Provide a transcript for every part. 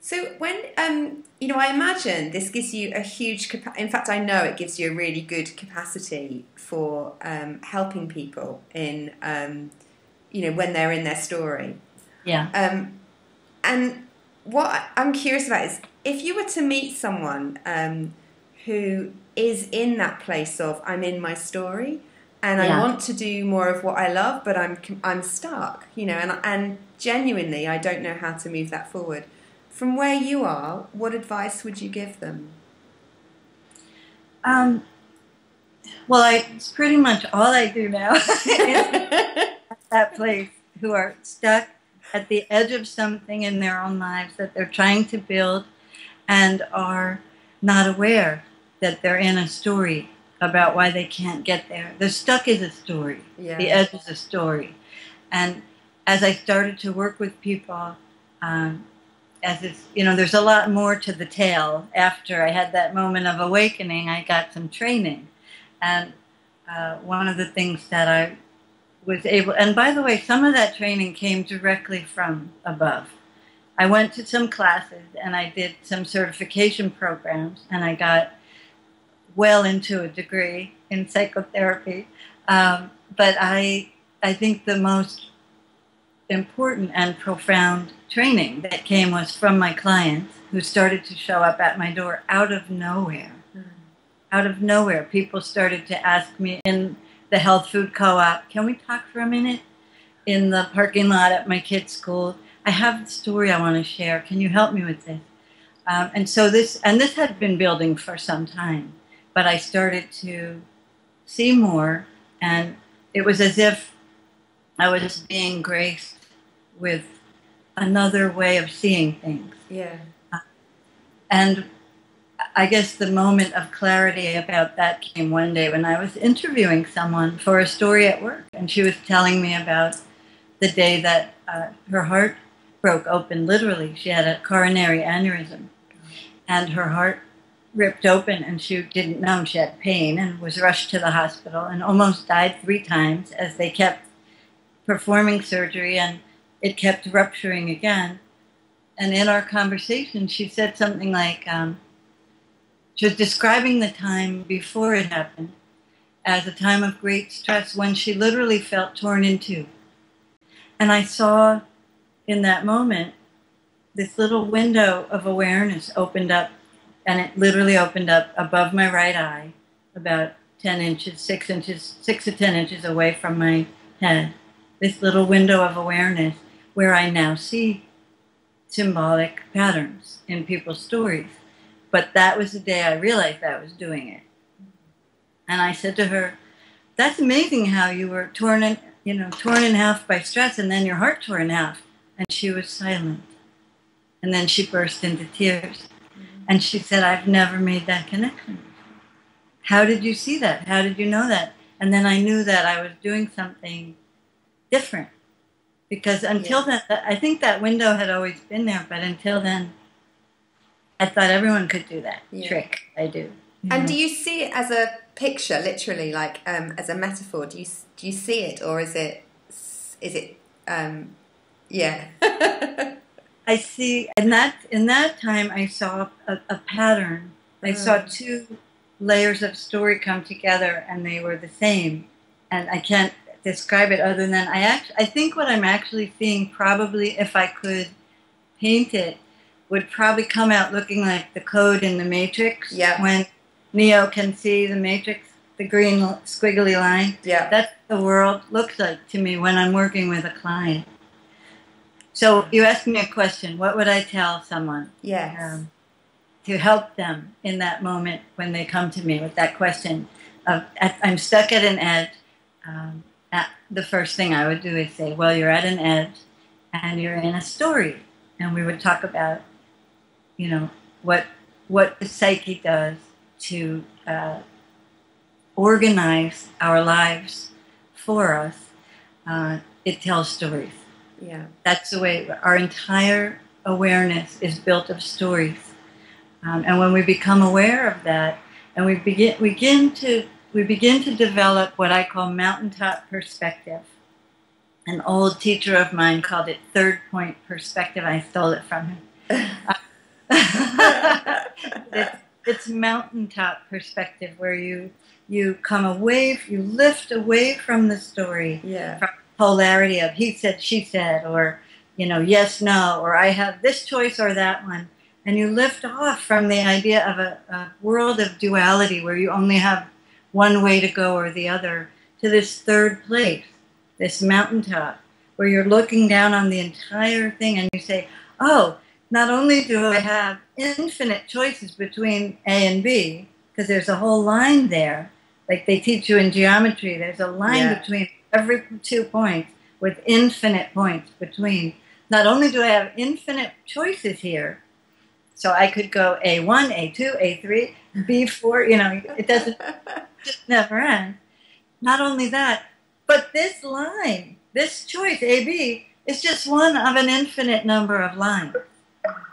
So when I imagine this gives you a huge in fact, I know it gives you a really good capacity for helping people in when they're in their story. Yeah. And what I'm curious about is if you were to meet someone who is in that place of I'm in my story and I want to do more of what I love, but I'm stuck, and genuinely I don't know how to move that forward. From where you are, what advice would you give them? Well, it's pretty much all I do now is at that place, who are stuck at the edge of something in their own lives that they're trying to build and are not aware that they're in a story about why they can't get there. The stuck is a story. Yeah. The edge is a story. And as I started to work with people, there's a lot more to the tale. After I had that moment of awakening, I got some training. And one of the things that I was able, and by the way, some of that training came directly from above. I went to some classes and I did some certification programs and I got well into a degree in psychotherapy. But I think the most important and profound training that came was from my clients who started to show up at my door out of nowhere. Out of nowhere, people started to ask me in the health food co-op, can we talk for a minute? In the parking lot at my kids' school, I have a story I want to share. Can you help me with this? And this had been building for some time, but I started to see more, and it was as if I was being graced with another way of seeing things. Yeah. And I guess the moment of clarity about that came one day when I was interviewing someone for a story at work, and she was telling me about the day that her heart broke open, literally. She had a coronary aneurysm, and her heart ripped open, and she didn't know she had pain and was rushed to the hospital and almost died 3 times as they kept performing surgery, and it kept rupturing again. And in our conversation, she said something like, she was describing the time before it happened as a time of great stress when she literally felt torn in two. And I saw in that moment this little window of awareness opened up, and it literally opened up above my right eye, about 10 inches, 6 to 10 inches away from my head. This little window of awareness where I now see symbolic patterns in people's stories. But that was the day I realized I was doing it. And I said to her, that's amazing how you were torn in half by stress and then your heart tore in half. And she was silent. And then she burst into tears. And she said, I've never made that connection. How did you see that? How did you know that? And then I knew that I was doing something different. Because until then, I think that window had always been there, but until then, I thought everyone could do that trick. I do. And do you see it as a picture, literally, like as a metaphor? Do you see it, or is it? Yeah. I see. In that time, I saw a pattern. I saw 2 layers of story come together, and they were the same. And I can't describe it other than I think what I'm actually seeing, probably if I could paint it, would probably come out looking like the code in the Matrix. Yeah. When Neo can see the Matrix, the green squiggly line. Yeah. That's what the world looks like to me when I'm working with a client. So you asked me a question. What would I tell someone? Yes. To help them in that moment when they come to me with that question of, I'm stuck at an edge. The first thing I would do is say, well, you're at an edge and you're in a story. And we would talk about, what the psyche does to organize our lives for us. It tells stories. Yeah. That's the way our entire awareness is built of stories. And when we become aware of that, and we begin to develop what I call mountaintop perspective. An old teacher of mine called it third point perspective. I stole it from him. It's mountaintop perspective where you come away, you lift away from the story, from polarity of he said, she said, or yes, no, or I have this choice or that one, and you lift off from the idea of a world of duality where you only have one way to go or the other, to this third place, this mountaintop, where you're looking down on the entire thing and you say, oh, not only do I have infinite choices between A and B, because there's a whole line there, like they teach you in geometry, there's a line between every 2 points with infinite points between. Not only do I have infinite choices here, so I could go A1, A2, A3, B4, it doesn't just never end. Not only that, but this line, this choice, AB, is just one of an infinite number of lines,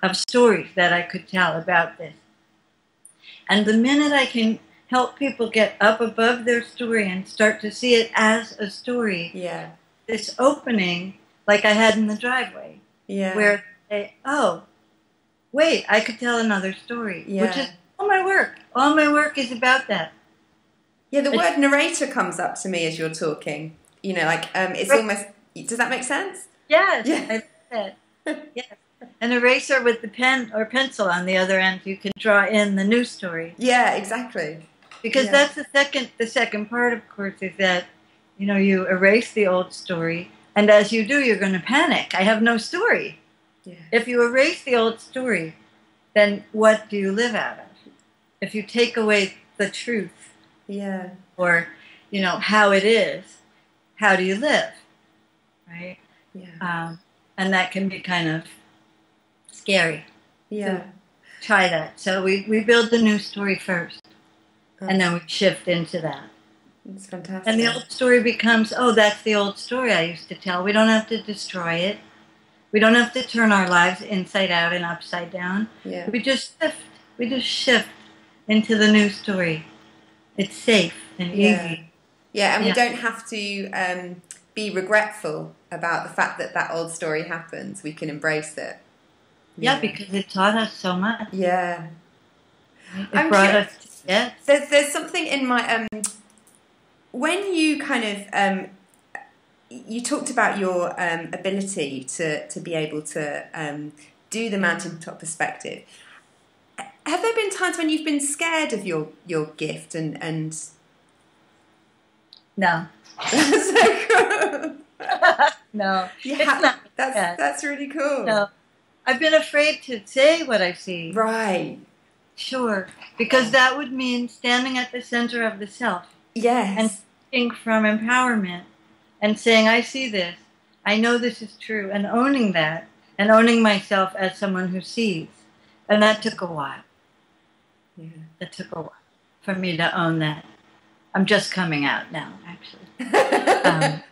of stories that I could tell about this. And the minute I can help people get up above their story and start to see it as a story, this opening, like I had in the driveway, where they, oh, wait, I could tell another story, which is all my work. All my work is about that. Yeah, the word narrator comes up to me as you're talking. It's almost, does that make sense? Yes, I said. Yes. An eraser with the pen or pencil on the other end, you can draw in the new story. Yeah, exactly. Because that's the second part, of course, is that, you erase the old story, and as you do, you're going to panic. I have no story. Yeah. If you erase the old story, then what do you live out of? If you take away the truth, or, how it is, how do you live, right? Yeah. And that can be kind of scary. Yeah. So try that. So we build the new story first, and then we shift into that. It's fantastic. And the old story becomes, oh, that's the old story I used to tell. We don't have to destroy it. We don't have to turn our lives inside out and upside down. Yeah. We just shift into the new story. It's safe and easy. Yeah, and we don't have to be regretful about the fact that old story happens. We can embrace it. Yeah, because it taught us so much. Yeah. It brought us. Yeah. There's something in my when you kind of you talked about your ability to be able to do the mountaintop perspective. Have there been times when you've been scared of your gift and No. That's so cool. No. That's really cool. No. I've been afraid to say what I see. Right. Sure. Because that would mean standing at the center of the self. Yes. And speaking from empowerment and saying, I see this. I know this is true. And owning that. And owning myself as someone who sees. And that took a while. Yeah. It took a while for me to own that. I'm just coming out now, actually.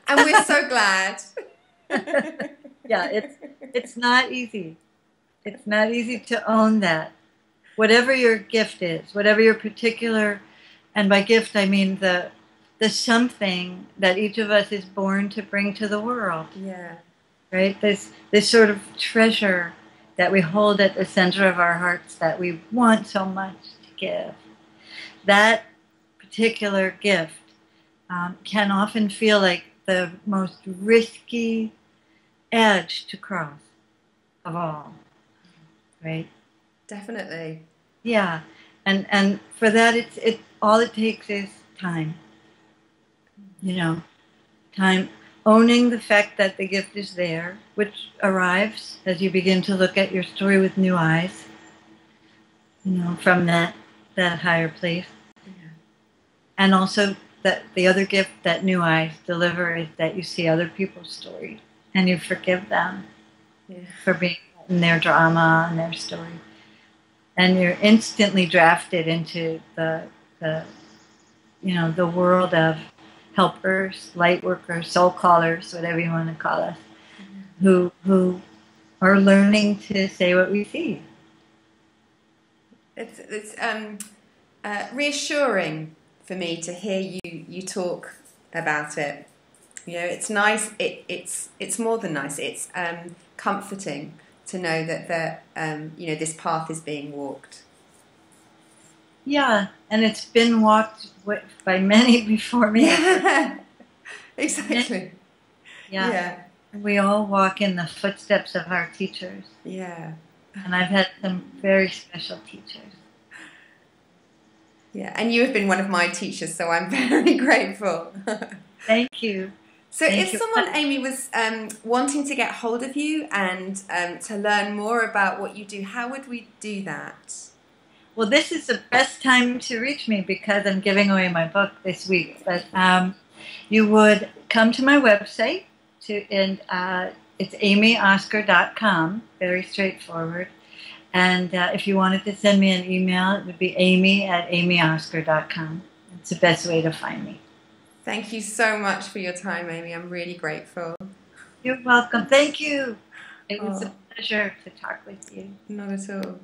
And we're so glad. Yeah, it's not easy. It's not easy to own that. Whatever your gift is, whatever your particular, and by gift I mean the something that each of us is born to bring to the world. Yeah. Right? This sort of treasure that we hold at the center of our hearts that we want so much to give. That particular gift can often feel like the most risky edge to cross of all, right? Definitely. Yeah, and for that, it all it takes is time. Time, owning the fact that the gift is there, which arrives as you begin to look at your story with new eyes. From that higher place. And also that the other gift that new eyes deliver is that you see other people's story and you forgive them for being in their drama and their story. And you're instantly drafted into the world of helpers, light workers, soul callers, whatever you want to call us, who are learning to say what we see. It's reassuring for me to hear you talk about it. It's nice. It's more than nice. It's comforting to know that you know, this path is being walked. Yeah, and it's been walked by many before me. Yeah, exactly. Yeah. We all walk in the footsteps of our teachers. Yeah. And I've had some very special teachers. Yeah, and you have been one of my teachers, so I'm very grateful. Thank you. So if someone, Amy, was wanting to get hold of you and to learn more about what you do, how would we do that? Well, this is the best time to reach me because I'm giving away my book this week. But you would come to my website, and it's amyoscar.com, very straightforward. And if you wanted to send me an email, it would be amy@amyoscar.com. It's the best way to find me. Thank you so much for your time, Amy. I'm really grateful. You're welcome. Thank you. It was a pleasure to talk with you. Not at all.